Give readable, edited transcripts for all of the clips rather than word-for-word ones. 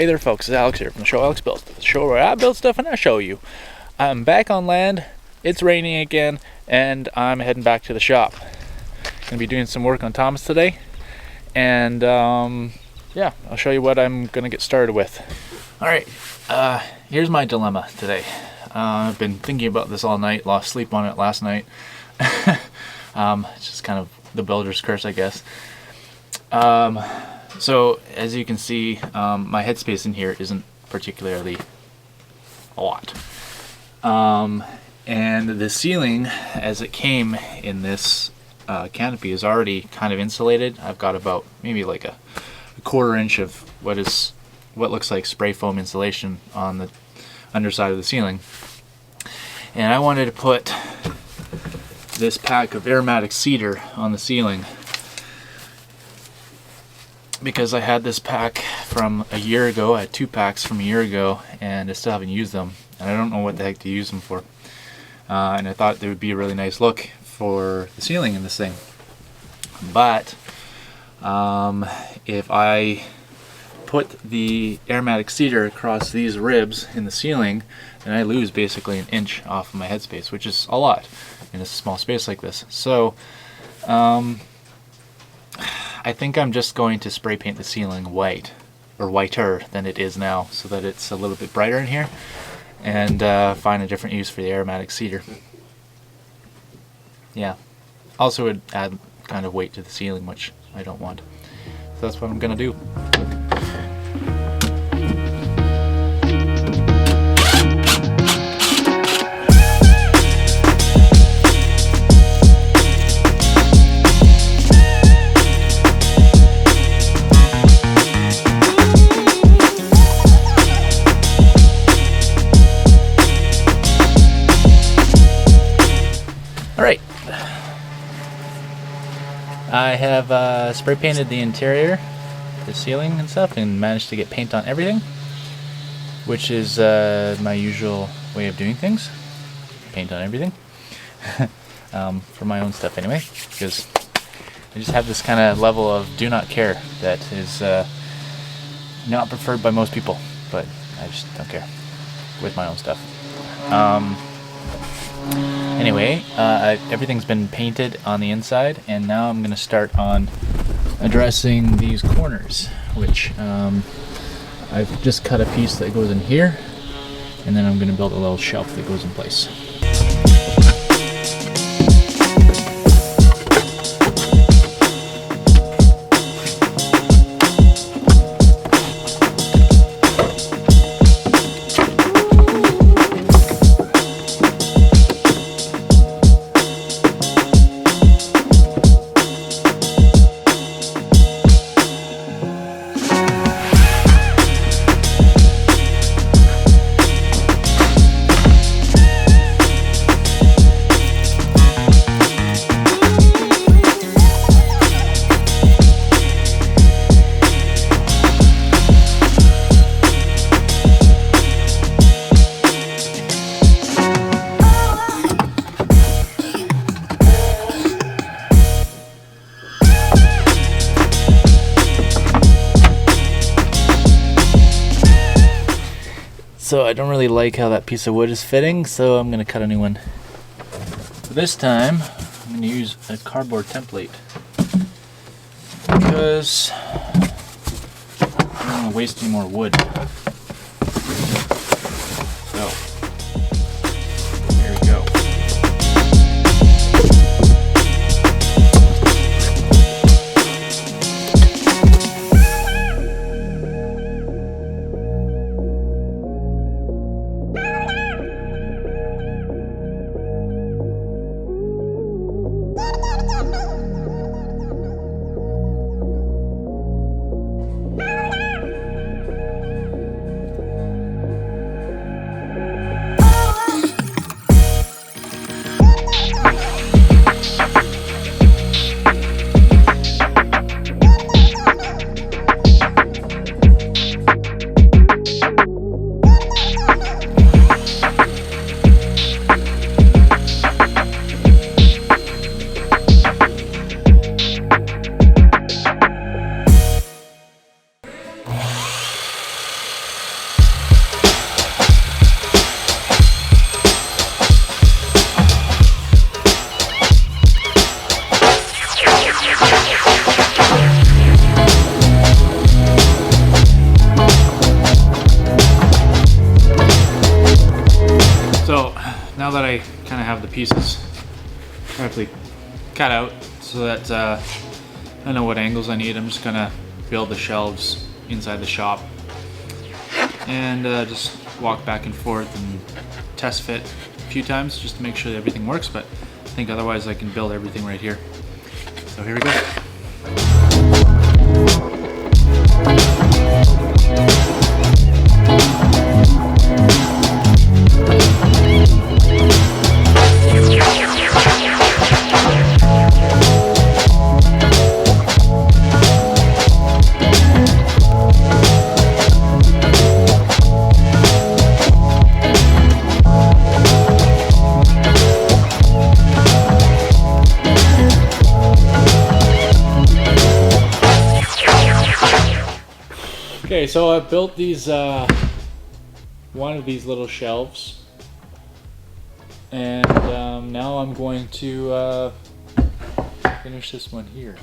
Hey there folks, it's Alex here from the show Alex Builds, the show where I build stuff and I show you. I'm back on land, it's raining again, and I'm heading back to the shop. Gonna be doing some work on Thomas today, and yeah, I'll show you what I'm gonna get started with. Alright, here's my dilemma today. I've been thinking about this all night, lost sleep on it last night. It's just kind of the builder's curse, I guess. So as you can see, my headspace in here isn't particularly a lot. And the ceiling, as it came in this canopy, is already kind of insulated. I've got about maybe like a quarter inch of what looks like spray foam insulation on the underside of the ceiling. And I wanted to put this pack of aromatic cedar on the ceiling, because I had this pack from a year ago. I had 2 packs from a year ago, and I still haven't used them, and I don't know what the heck to use them for. And I thought there would be a really nice look for the ceiling in this thing. But if I put the aromatic cedar across these ribs in the ceiling, then I lose basically an inch off of my headspace, which is a lot in a small space like this. So I think I'm just going to spray paint the ceiling white, or whiter than it is now, so that it's a little bit brighter in here, and find a different use for the aromatic cedar. Yeah, also would add kind of weight to the ceiling, which I don't want. So that's what I'm gonna do. Alright, I have spray painted the interior, the ceiling and stuff, and managed to get paint on everything, which is my usual way of doing things. Paint on everything. For my own stuff anyway, because I just have this kind of level of do not care that is not preferred by most people, but I just don't care with my own stuff. Anyway, everything's been painted on the inside, and now I'm going to start on addressing these corners, which I've just cut a piece that goes in here, and then I'm going to build a little shelf that goes in place. So I don't really like how that piece of wood is fitting, so I'm going to cut a new one. So this time, I'm going to use a cardboard template, because I don't want to waste any more wood. So, there we go. now that I kind of have the pieces correctly cut out so that I know what angles I need, I'm just gonna build the shelves inside the shop and just walk back and forth and test fit a few times just to make sure that everything works, but I think otherwise I can build everything right here. So here we go. Okay, so I built these, one of these little shelves, and now I'm going to finish this one here.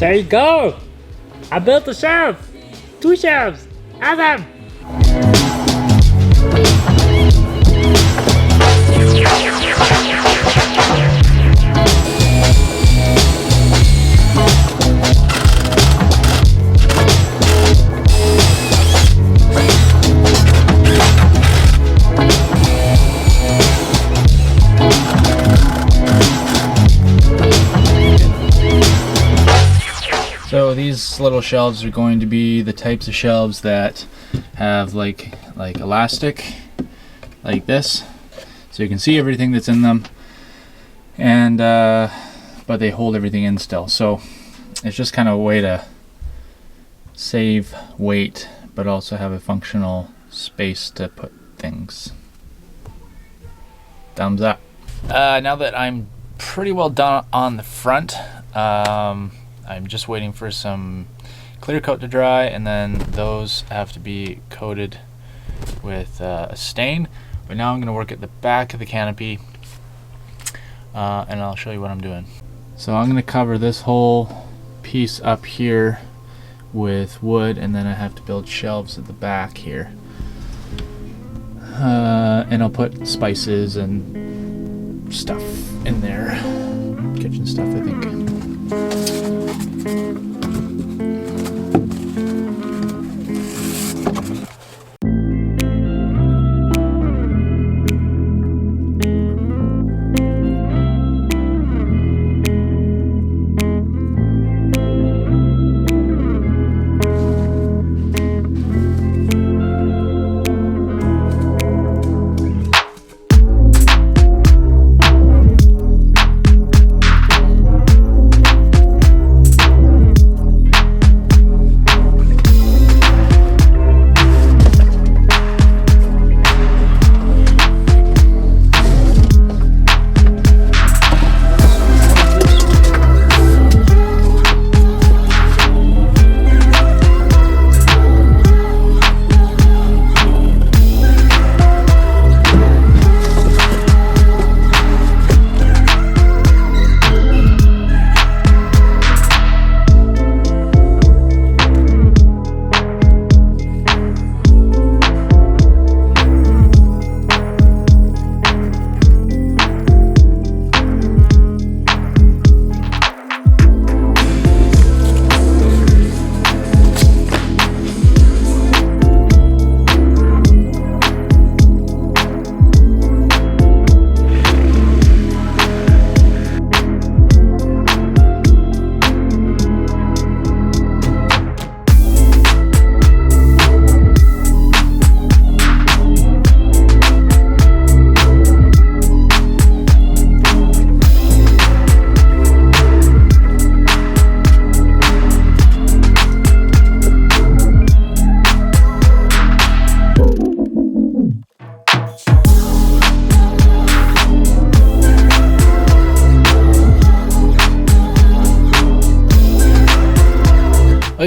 There you go! I built a shelf! 2 shelves! Awesome! So these little shelves are going to be the types of shelves that have like elastic like this, so you can see everything that's in them, and but they hold everything in still. So it's just kind of a way to save weight but also have a functional space to put things. Thumbs up. Now that I'm pretty well done on the front, I'm just waiting for some clear coat to dry, and then those have to be coated with a stain. But now I'm going to work at the back of the canopy, and I'll show you what I'm doing. So I'm going to cover this whole piece up here with wood, and then I have to build shelves at the back here. And I'll put spices and stuff in there. Kitchen stuff, I think.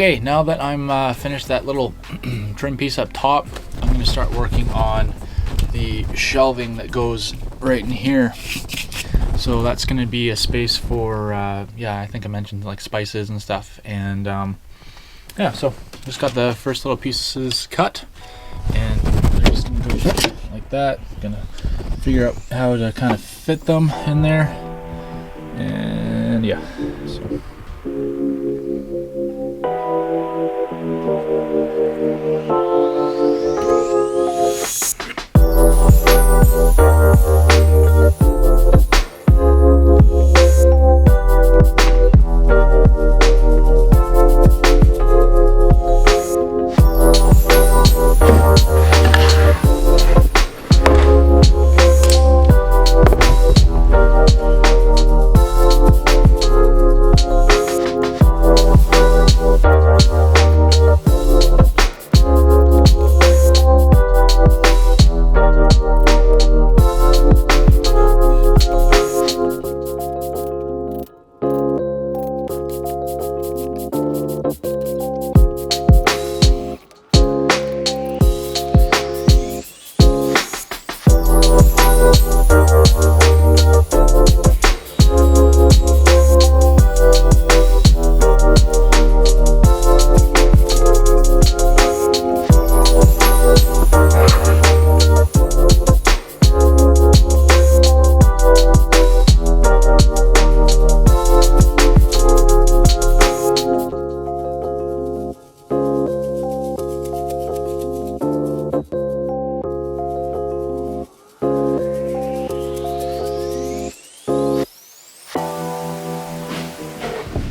Okay, now that I'm finished that little trim piece up top, I'm going to start working on the shelving that goes right in here. So that's going to be a space for, yeah, I think I mentioned like spices and stuff. And yeah, so just got the first little pieces cut, and they're just going to go like that. Gonna figure out how to kind of fit them in there. And yeah, so.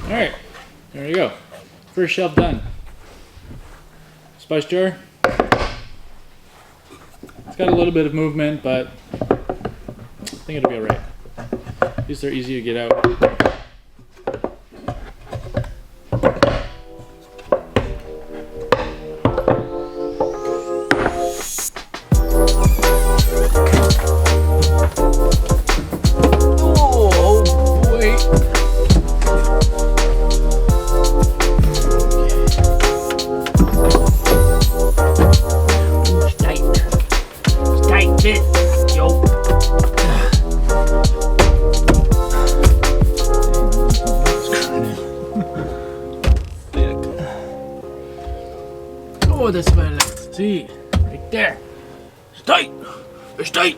Alright, there you go. First shelf done. Spice jar. It's got a little bit of movement, but I think it'll be alright. These are easy to get out. Oh, that's what I like to see. Right there. It's tight. It's tight.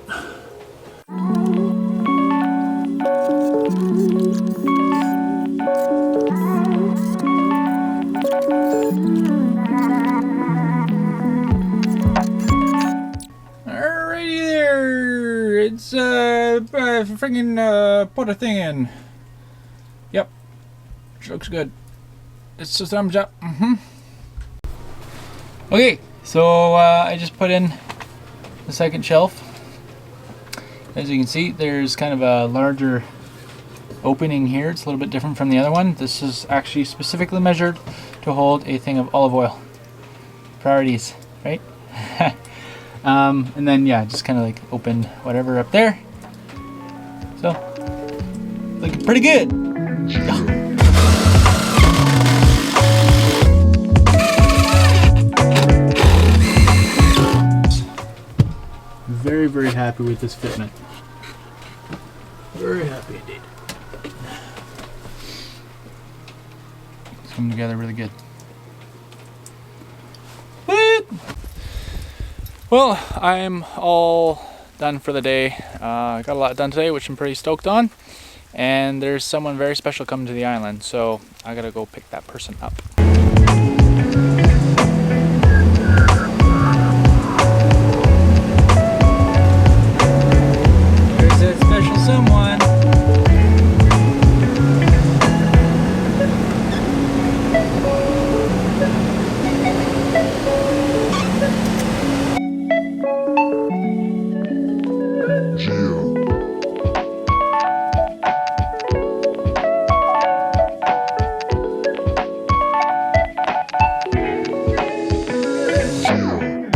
Alrighty there. It's freaking put a thing in. Yep. Looks good. It's a thumbs up. Okay, so I just put in the second shelf. As you can see, there's kind of a larger opening here. It's a little bit different from the other one. This is actually specifically measured to hold a thing of olive oil. Priorities, right? And then yeah, just kind of like open whatever up there. So, looking pretty good. Very, very happy with this fitment. Very happy indeed. It's coming together really good. What? Well, I'm all done for the day. Got a lot done today, which I'm pretty stoked on. And there's someone very special coming to the island, so I gotta go pick that person up.